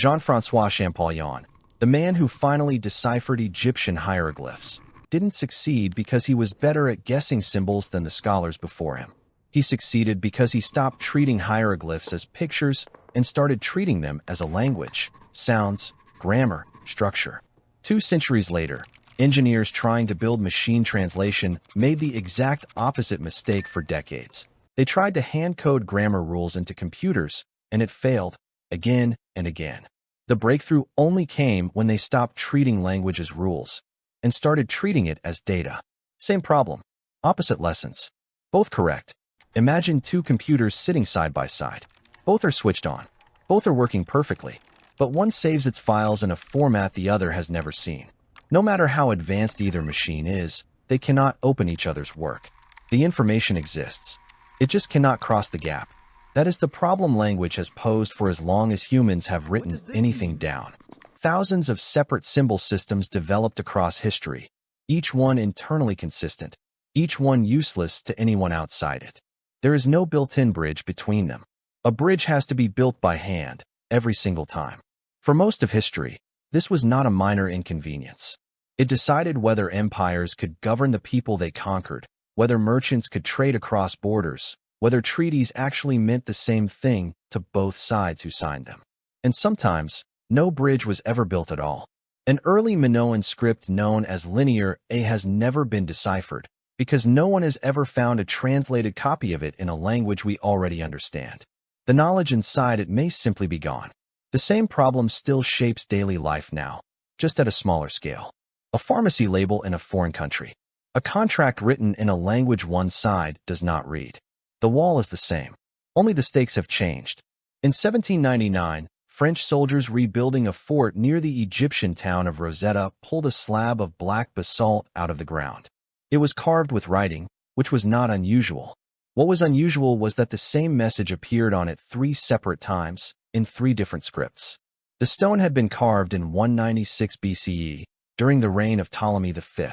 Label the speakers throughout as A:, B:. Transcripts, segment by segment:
A: Jean-François Champollion, the man who finally deciphered Egyptian hieroglyphs, didn't succeed because he was better at guessing symbols than the scholars before him. He succeeded because he stopped treating hieroglyphs as pictures and started treating them as a language, sounds, grammar, structure. 2 centuries later, engineers trying to build machine translation made the exact opposite mistake for decades. They tried to hand-code grammar rules into computers, and it failed, again and again. The breakthrough only came when they stopped treating language as rules and started treating it as data. Same problem, opposite lessons. Both correct. Imagine 2 computers sitting side by side. Both are switched on. Both are working perfectly. But one saves its files in a format the other has never seen. No matter how advanced either machine is, they cannot open each other's work. The information exists. It just cannot cross the gap. That is the problem language has posed for as long as humans have written anything down. Thousands of separate symbol systems developed across history, each one internally consistent, each one useless to anyone outside it. There is no built-in bridge between them. A bridge has to be built by hand, every single time. For most of history, this was not a minor inconvenience. It decided whether empires could govern the people they conquered, whether merchants could trade across borders, whether treaties actually meant the same thing to both sides who signed them. And sometimes, no bridge was ever built at all. An early Minoan script known as Linear A has never been deciphered, because no one has ever found a translated copy of it in a language we already understand. The knowledge inside it may simply be gone. The same problem still shapes daily life now, just at a smaller scale. A pharmacy label in a foreign country. A contract written in a language one side does not read. The wall is the same. Only the stakes have changed. In 1799, French soldiers rebuilding a fort near the Egyptian town of Rosetta pulled a slab of black basalt out of the ground. It was carved with writing, which was not unusual. What was unusual was that the same message appeared on it 3 separate times, in 3 different scripts. The stone had been carved in 196 BCE, during the reign of Ptolemy V.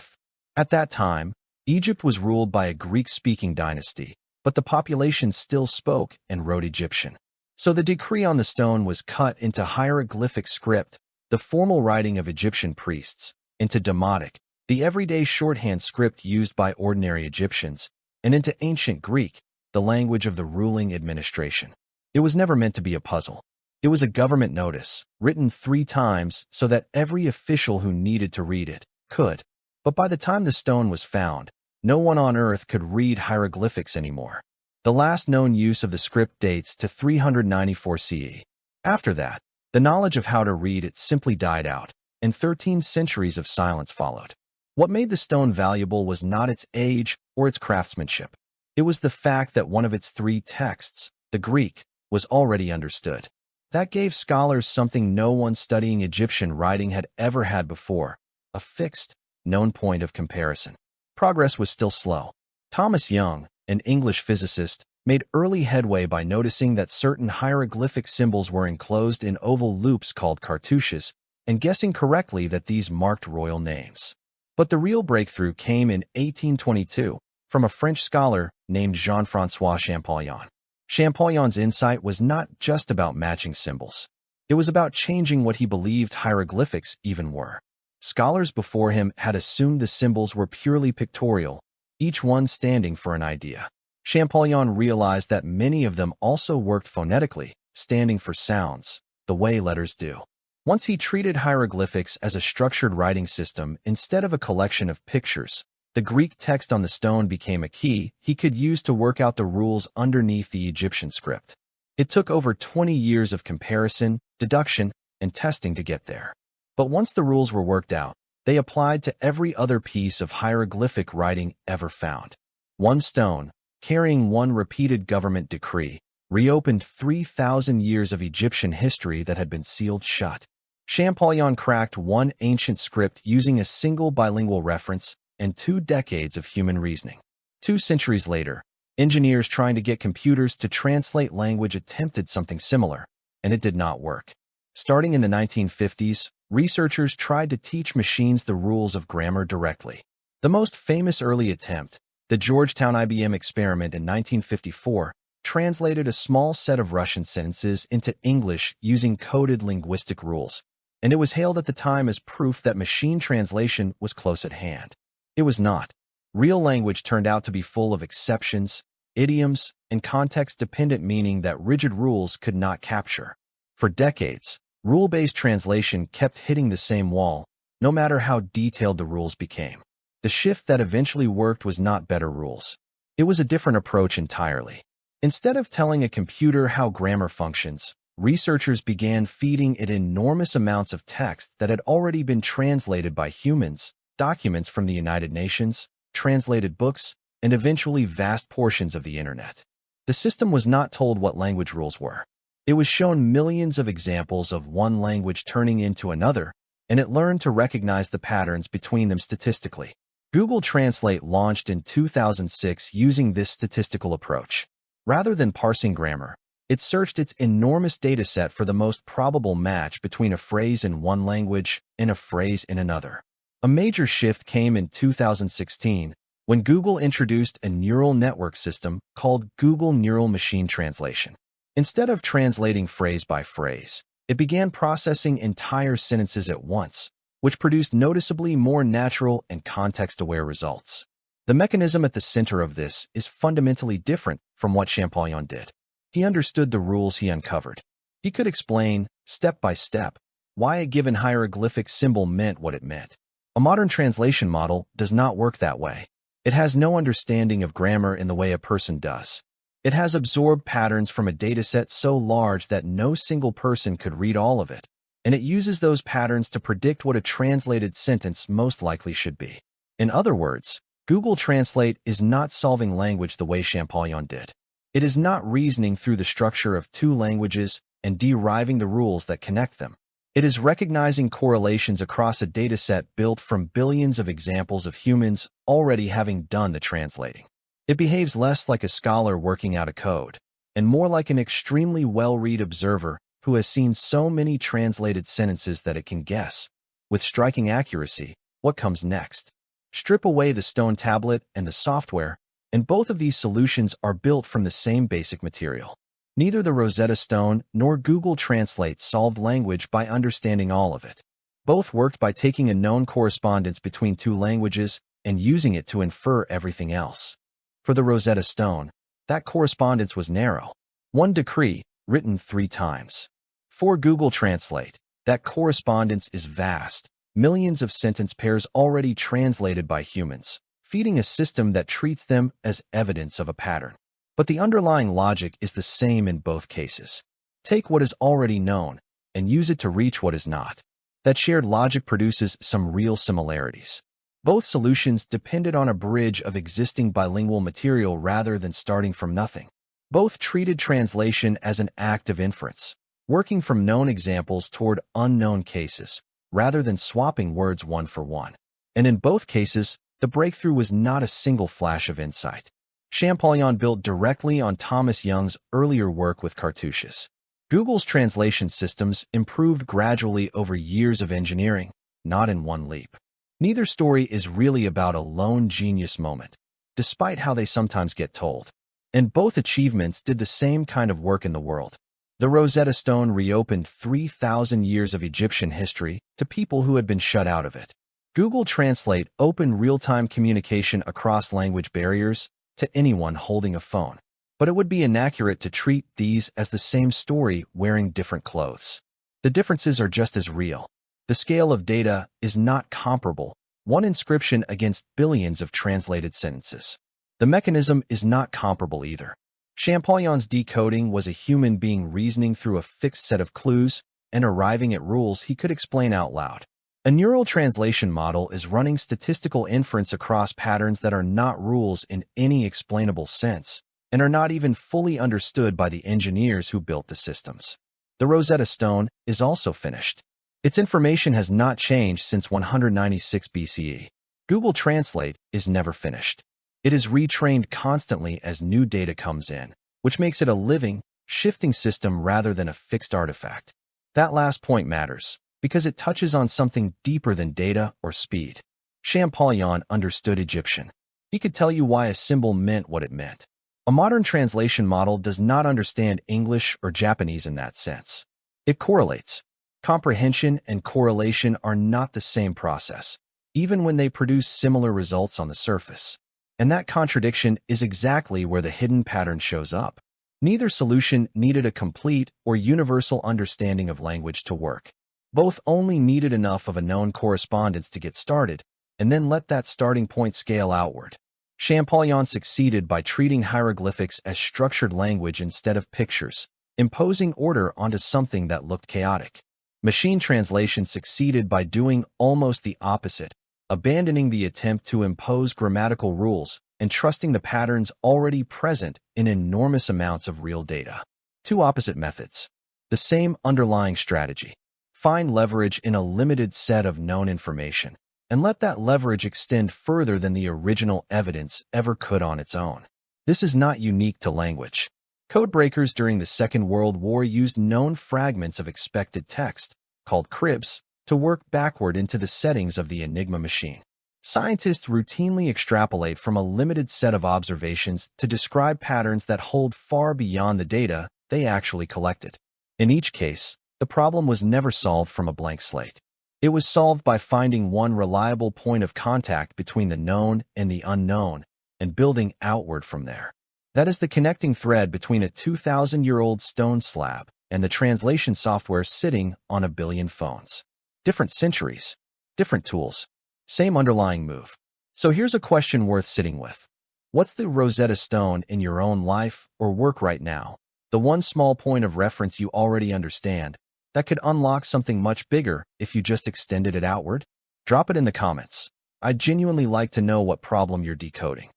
A: At that time, Egypt was ruled by a Greek-speaking dynasty, but the population still spoke and wrote Egyptian. So the decree on the stone was cut into hieroglyphic script, the formal writing of Egyptian priests, into Demotic, the everyday shorthand script used by ordinary Egyptians, and into Ancient Greek, the language of the ruling administration. It was never meant to be a puzzle. It was a government notice, written 3 times so that every official who needed to read it could. But by the time the stone was found, no one on Earth could read hieroglyphics anymore. The last known use of the script dates to 394 CE. After that, the knowledge of how to read it simply died out, and 13 centuries of silence followed. What made the stone valuable was not its age or its craftsmanship. It was the fact that one of its 3 texts, the Greek, was already understood. That gave scholars something no one studying Egyptian writing had ever had before, a fixed, known point of comparison. Progress was still slow. Thomas Young, an English physicist, made early headway by noticing that certain hieroglyphic symbols were enclosed in oval loops called cartouches, and guessing correctly that these marked royal names. But the real breakthrough came in 1822 from a French scholar named Jean-François Champollion. Champollion's insight was not just about matching symbols. It was about changing what he believed hieroglyphics even were. Scholars before him had assumed the symbols were purely pictorial, each one standing for an idea. Champollion realized that many of them also worked phonetically, standing for sounds, the way letters do. Once he treated hieroglyphics as a structured writing system instead of a collection of pictures, the Greek text on the stone became a key he could use to work out the rules underneath the Egyptian script. It took over 20 years of comparison, deduction, and testing to get there. But once the rules were worked out, they applied to every other piece of hieroglyphic writing ever found. One stone, carrying one repeated government decree, reopened 3,000 years of Egyptian history that had been sealed shut. Champollion cracked one ancient script using a single bilingual reference and 2 decades of human reasoning. 2 centuries later, engineers trying to get computers to translate language attempted something similar, and it did not work. Starting in the 1950s, researchers tried to teach machines the rules of grammar directly. The most famous early attempt, the Georgetown IBM experiment in 1954, translated a small set of Russian sentences into English using coded linguistic rules, and it was hailed at the time as proof that machine translation was close at hand. It was not. Real language turned out to be full of exceptions, idioms, and context-dependent meaning that rigid rules could not capture. For decades, rule-based translation kept hitting the same wall, no matter how detailed the rules became. The shift that eventually worked was not better rules. It was a different approach entirely. Instead of telling a computer how grammar functions, researchers began feeding it enormous amounts of text that had already been translated by humans, documents from the United Nations, translated books, and eventually vast portions of the internet. The system was not told what language rules were. It was shown millions of examples of one language turning into another, and it learned to recognize the patterns between them statistically. Google Translate launched in 2006 using this statistical approach. Rather than parsing grammar, it searched its enormous dataset for the most probable match between a phrase in one language and a phrase in another. A major shift came in 2016 when Google introduced a neural network system called Google Neural Machine Translation. Instead of translating phrase by phrase, it began processing entire sentences at once, which produced noticeably more natural and context-aware results. The mechanism at the center of this is fundamentally different from what Champollion did. He understood the rules he uncovered. He could explain, step by step, why a given hieroglyphic symbol meant what it meant. A modern translation model does not work that way. It has no understanding of grammar in the way a person does. It has absorbed patterns from a dataset so large that no single person could read all of it, and it uses those patterns to predict what a translated sentence most likely should be. In other words, Google Translate is not solving language the way Champollion did. It is not reasoning through the structure of two languages and deriving the rules that connect them. It is recognizing correlations across a dataset built from billions of examples of humans already having done the translating. It behaves less like a scholar working out a code, and more like an extremely well-read observer who has seen so many translated sentences that it can guess, with striking accuracy, what comes next. Strip away the stone tablet and the software, and both of these solutions are built from the same basic material. Neither the Rosetta Stone nor Google Translate solved language by understanding all of it. Both worked by taking a known correspondence between two languages and using it to infer everything else. For the Rosetta Stone, that correspondence was narrow. One decree, written 3 times. For Google Translate, that correspondence is vast. Millions of sentence pairs already translated by humans, feeding a system that treats them as evidence of a pattern. But the underlying logic is the same in both cases. Take what is already known and use it to reach what is not. That shared logic produces some real similarities. Both solutions depended on a bridge of existing bilingual material rather than starting from nothing. Both treated translation as an act of inference, working from known examples toward unknown cases, rather than swapping words one for one. And in both cases, the breakthrough was not a single flash of insight. Champollion built directly on Thomas Young's earlier work with cartouches. Google's translation systems improved gradually over years of engineering, not in one leap. Neither story is really about a lone genius moment, despite how they sometimes get told. And both achievements did the same kind of work in the world. The Rosetta Stone reopened 3,000 years of Egyptian history to people who had been shut out of it. Google Translate opened real-time communication across language barriers to anyone holding a phone. But it would be inaccurate to treat these as the same story wearing different clothes. The differences are just as real. The scale of data is not comparable, one inscription against billions of translated sentences. The mechanism is not comparable either. Champollion's decoding was a human being reasoning through a fixed set of clues and arriving at rules he could explain out loud. A neural translation model is running statistical inference across patterns that are not rules in any explainable sense and are not even fully understood by the engineers who built the systems. The Rosetta Stone is also finished. Its information has not changed since 196 BCE. Google Translate is never finished. It is retrained constantly as new data comes in, which makes it a living, shifting system rather than a fixed artifact. That last point matters, because it touches on something deeper than data or speed. Champollion understood Egyptian. He could tell you why a symbol meant what it meant. A modern translation model does not understand English or Japanese in that sense. It correlates. Comprehension and correlation are not the same process, even when they produce similar results on the surface. And that contradiction is exactly where the hidden pattern shows up. Neither solution needed a complete or universal understanding of language to work. Both only needed enough of a known correspondence to get started, and then let that starting point scale outward. Champollion succeeded by treating hieroglyphics as structured language instead of pictures, imposing order onto something that looked chaotic. Machine translation succeeded by doing almost the opposite, abandoning the attempt to impose grammatical rules and trusting the patterns already present in enormous amounts of real data. Two opposite methods. The same underlying strategy. Find leverage in a limited set of known information, and let that leverage extend further than the original evidence ever could on its own. This is not unique to language. Codebreakers during the Second World War used known fragments of expected text, called cribs, to work backward into the settings of the Enigma machine. Scientists routinely extrapolate from a limited set of observations to describe patterns that hold far beyond the data they actually collected. In each case, the problem was never solved from a blank slate. It was solved by finding one reliable point of contact between the known and the unknown and building outward from there. That is the connecting thread between a 2,000-year-old stone slab and the translation software sitting on a billion phones. Different centuries, different tools, same underlying move. So here's a question worth sitting with. What's the Rosetta Stone in your own life or work right now? The one small point of reference you already understand that could unlock something much bigger if you just extended it outward? Drop it in the comments. I'd genuinely like to know what problem you're decoding.